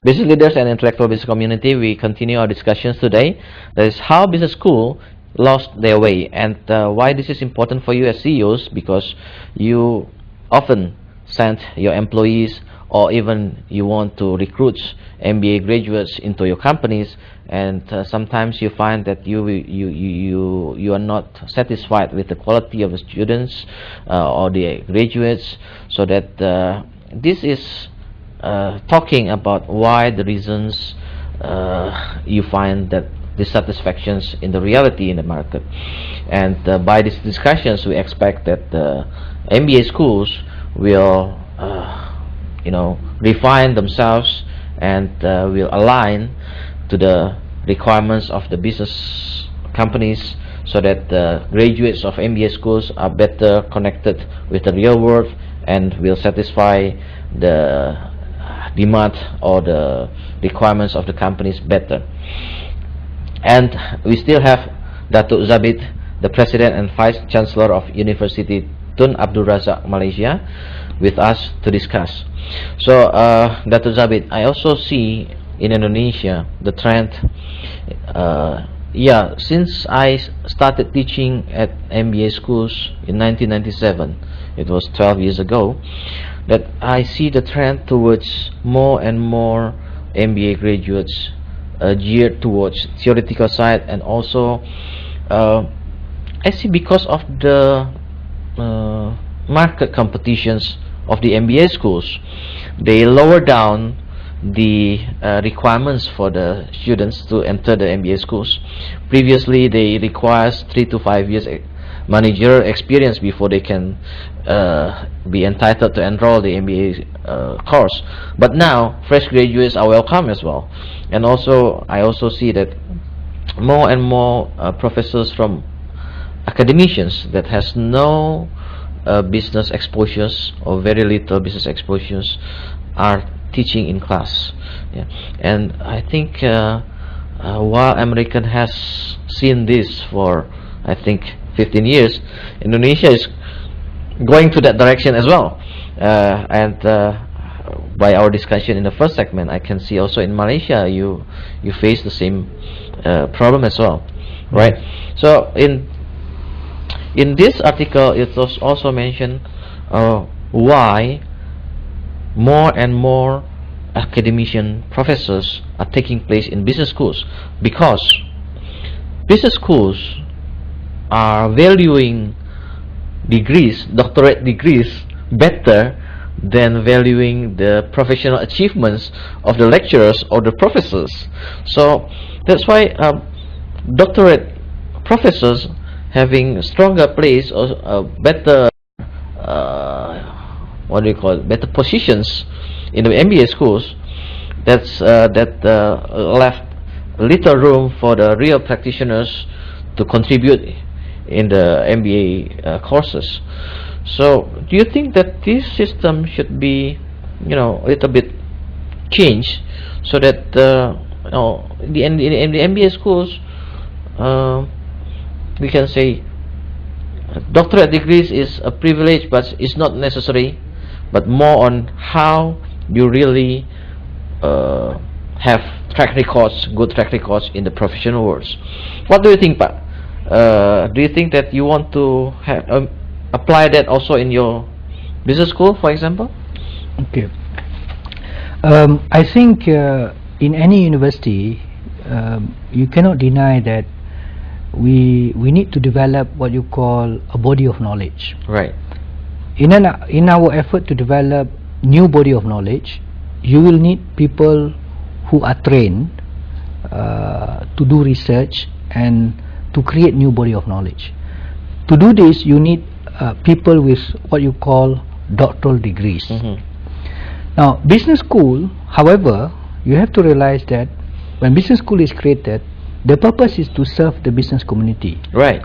Business leaders and intellectual business community, we continue our discussions today. That is how business school lost their way, and why this is important for you as CEOs, because you often send your employees, or even you want to recruit MBA graduates into your companies, and sometimes you find that you are not satisfied with the quality of the students or the graduates, so that this is talking about why the reasons you find that dissatisfactions in the reality in the market. And by these discussions, we expect that the MBA schools will refine themselves, and will align to the requirements of the business companies, so that the graduates of MBA schools are better connected with the real world and will satisfy the demand or the requirements of the companies better. And we still have Datuk Zabid, the President and Vice Chancellor of University Tun Abdul Razak Malaysia, with us to discuss. So Datuk Zabid, I also see in Indonesia the trend, since I started teaching at MBA schools in 1997, it was 12 years ago, that I see the trend towards more and more MBA graduates geared towards theoretical side, and also I see because of the market competitions of the MBA schools, they lower down the requirements for the students to enter the MBA schools. Previously, they require 3 to 5 years managerial experience before they can be entitled to enroll the MBA course. But now, fresh graduates are welcome as well. And also, I also see that more and more professors from academicians that has no business exposures or very little business exposures are teaching in class. And I think while American has seen this for, I think, 15 years, Indonesia is going to that direction as well. And by our discussion in the first segment, I can see also in Malaysia you face the same problem as well, right? So in this article, it was also mentioned why more and more academician professors are taking place in business schools, because business schools are valuing degrees, doctorate degrees, better than valuing the professional achievements of the lecturers or the professors. So that's why doctorate professors having stronger place or better better positions in the MBA schools, that left little room for the real practitioners to contribute in the MBA courses. So do you think that this system should be a little bit changed, so that in the MBA schools we can say doctorate degrees is a privilege, but it's not necessary, but more on how you really have good track records in the professional worlds. What do you think, Pak? Do you think that you want to apply that also in your business school, for example? Okay. I think in any university, you cannot deny that we need to develop what you call a body of knowledge. Right. In our effort to develop new body of knowledge, you will need people who are trained to do research and to create new body of knowledge. To do this, you need people with what you call doctoral degrees. Now, business school, however, you have to realize that when business school is created, the purpose is to serve the business community. Right.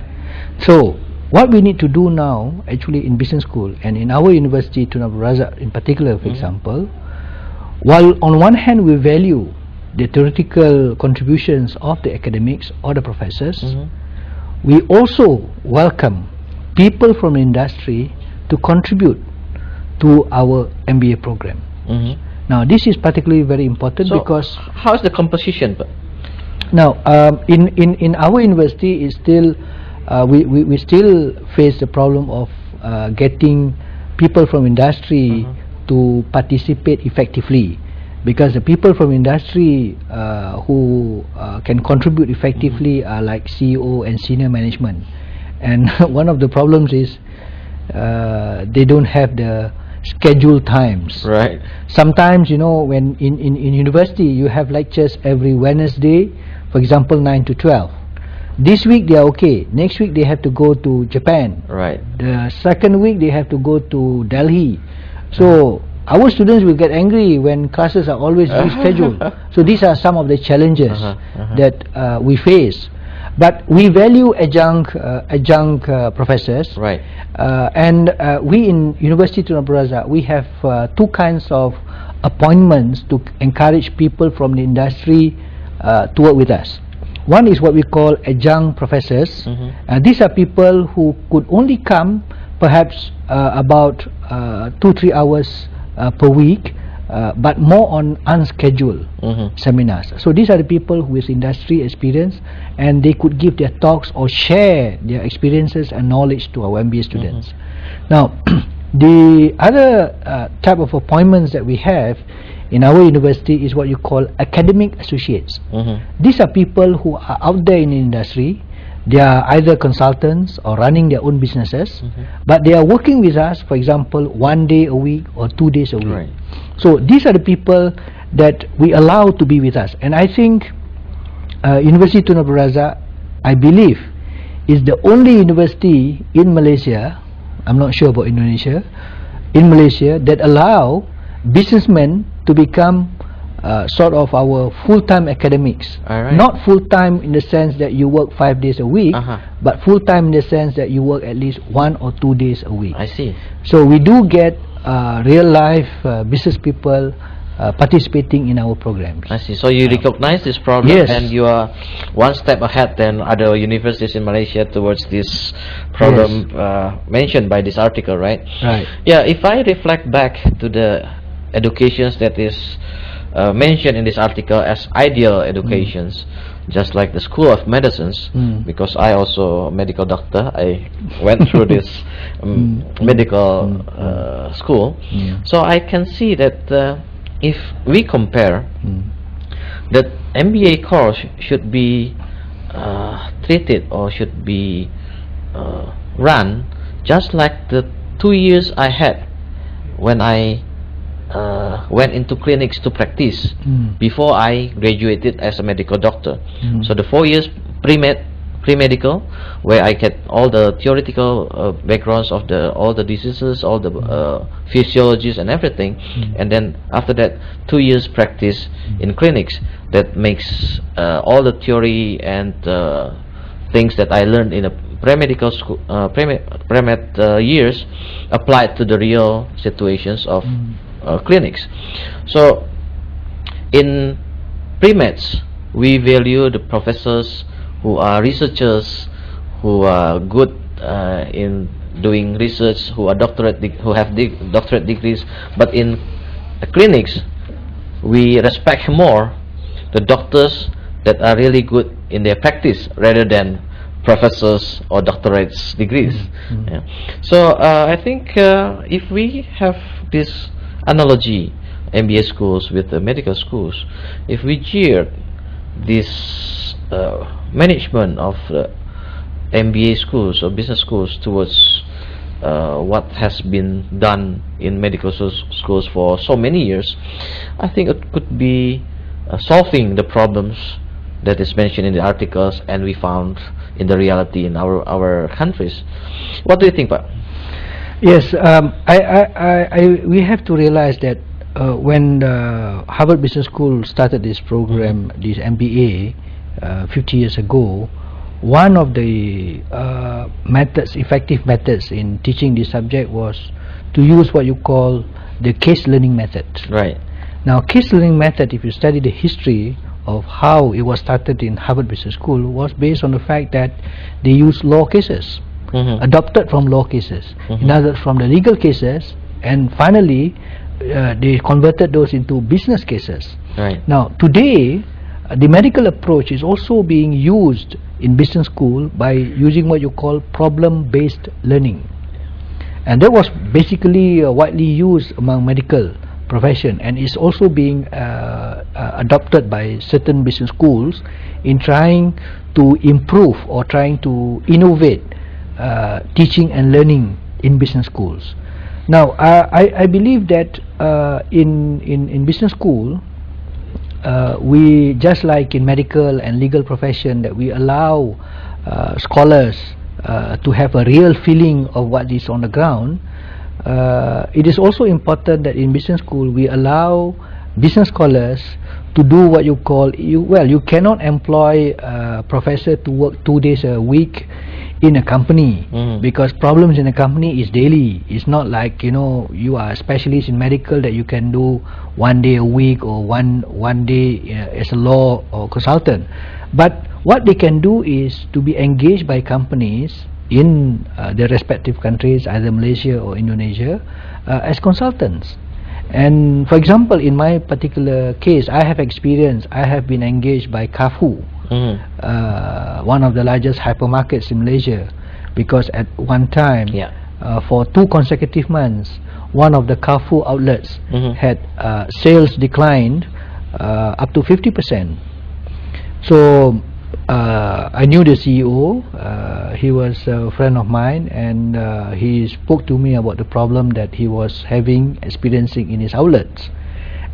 So what we need to do now, actually, in business school and in our university, Tun Abdul Razak in particular, for example, while on one hand we value the theoretical contributions of the academics or the professors, we also welcome people from industry to contribute to our MBA program. Now this is particularly very important So because how's the composition? now in our university is still we still face the problem of getting people from industry to participate effectively, because the people from industry who can contribute effectively are like CEO and senior management, and one of the problems is they don't have the scheduled times. Right. Sometimes, you know, when in university you have lectures every Wednesday, for example 9 to 12. This week they are okay, next week they have to go to Japan, Right. the second week they have to go to Delhi. So our students will get angry when classes are always rescheduled. So these are some of the challenges that we face. But we value adjunct professors, Right. and we in University Tun Abra Raza, we have two kinds of appointments to encourage people from the industry to work with us. One is what we call adjunct professors. These are people who could only come perhaps about 2-3 hours per week, but more on unscheduled seminars. So these are the people with industry experience, and they could give their talks or share their experiences and knowledge to our MBA students. Now the other type of appointments that we have in our university is what you call academic associates. These are people who are out there in the industry. They are either consultants or running their own businesses, but they are working with us, for example, 1 day a week or 2 days a week. Right. So these are the people that we allow to be with us, and I think University Tun Abra Raza, I believe, is the only university in Malaysia, I'm not sure about Indonesia, in Malaysia, that allow businessmen to become sort of our full-time academics. Alright. Not full-time in the sense that you work 5 days a week, but full-time in the sense that you work at least 1 or 2 days a week. I see. So we do get real-life business people participating in our programs. I see. So you recognize this problem, Yes. and you are one step ahead than other universities in Malaysia towards this problem mentioned by this article, right? Right. Yeah. If I reflect back to the educations that is mentioned in this article as ideal educations, just like the School of Medicines, because I also a medical doctor, I went through this medical school, so I can see that if we compare, that MBA course should be treated or should be run just like the 2 years I had when I went into clinics to practice before I graduated as a medical doctor. So the 4 years pre-medical, where I get all the theoretical backgrounds of all the diseases, all the physiologies and everything, and then after that 2 years practice in clinics, that makes all the theory and things that I learned in a pre-medical school, pre-med years applied to the real situations of clinics. So in pre-meds, we value the professors who are researchers, who are good in doing research, who are who have doctorate degrees. But in the clinics, we respect more the doctors that are really good in their practice rather than professors or doctorate degrees. Yeah. So I think if we have this analogy, MBA schools with the medical schools, if we gear this management of MBA schools or business schools towards what has been done in medical schools for so many years, I think it could be solving the problems that is mentioned in the articles and we found in the reality in our countries. What do you think, Pak? Yes, we have to realize that when the Harvard Business School started this program, this MBA, 50 years ago, one of the effective methods in teaching this subject was to use what you call the case learning method. Right. Now, case learning method, if you study the history of how it was started in Harvard Business School, was based on the fact that they used law cases, adopted from law cases, in other from the legal cases, and finally they converted those into business cases. Right. Now today, the medical approach is also being used in business school by using what you call problem-based learning, and that was basically widely used among medical profession, and is also being adopted by certain business schools in trying to improve or trying to innovate teaching and learning in business schools. Now I believe that in business school, we, just like in medical and legal profession, that we allow scholars to have a real feeling of what is on the ground. It is also important that in business school we allow business scholars to do what you call, you cannot employ a professor to work 2 days a week in a company, because problems in a company is daily. It's not like, you know, you are a specialist in medical that you can do 1 day a week or one day as a law or consultant. But what they can do is to be engaged by companies in their respective countries, either Malaysia or Indonesia, as consultants. And for example, in my particular case, I have been engaged by Carrefour, one of the largest hypermarkets in Malaysia, because at one time, for 2 consecutive months, one of the Carrefour outlets had sales declined up to 50%. So I knew the CEO. He was a friend of mine, and he spoke to me about the problem that he was experiencing in his outlets.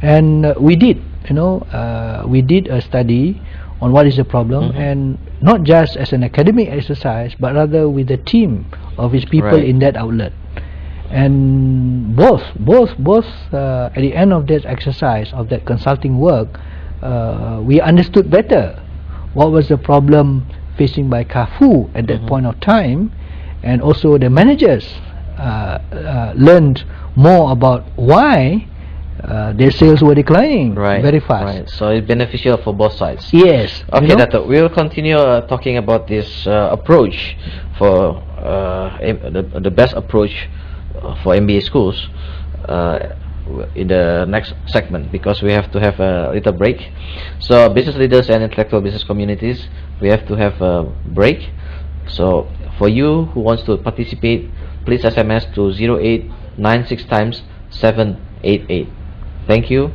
And we did a study on what is the problem, and not just as an academic exercise, but rather with the team of his people in that outlet. And both at the end of that exercise, of that consulting work, we understood better what was the problem facing by Carrefour at that point of time, and also the managers learned more about why their sales were declining very fast. Right. So it's beneficial for both sides. Yes. Okay, Dato', we will continue talking about this approach for the best approach for MBA schools in the next segment, because we have to have a little break. So business leaders and intellectual business communities, we have to have a break. So for you who wants to participate, please SMS to 0896 times 788. Thank you.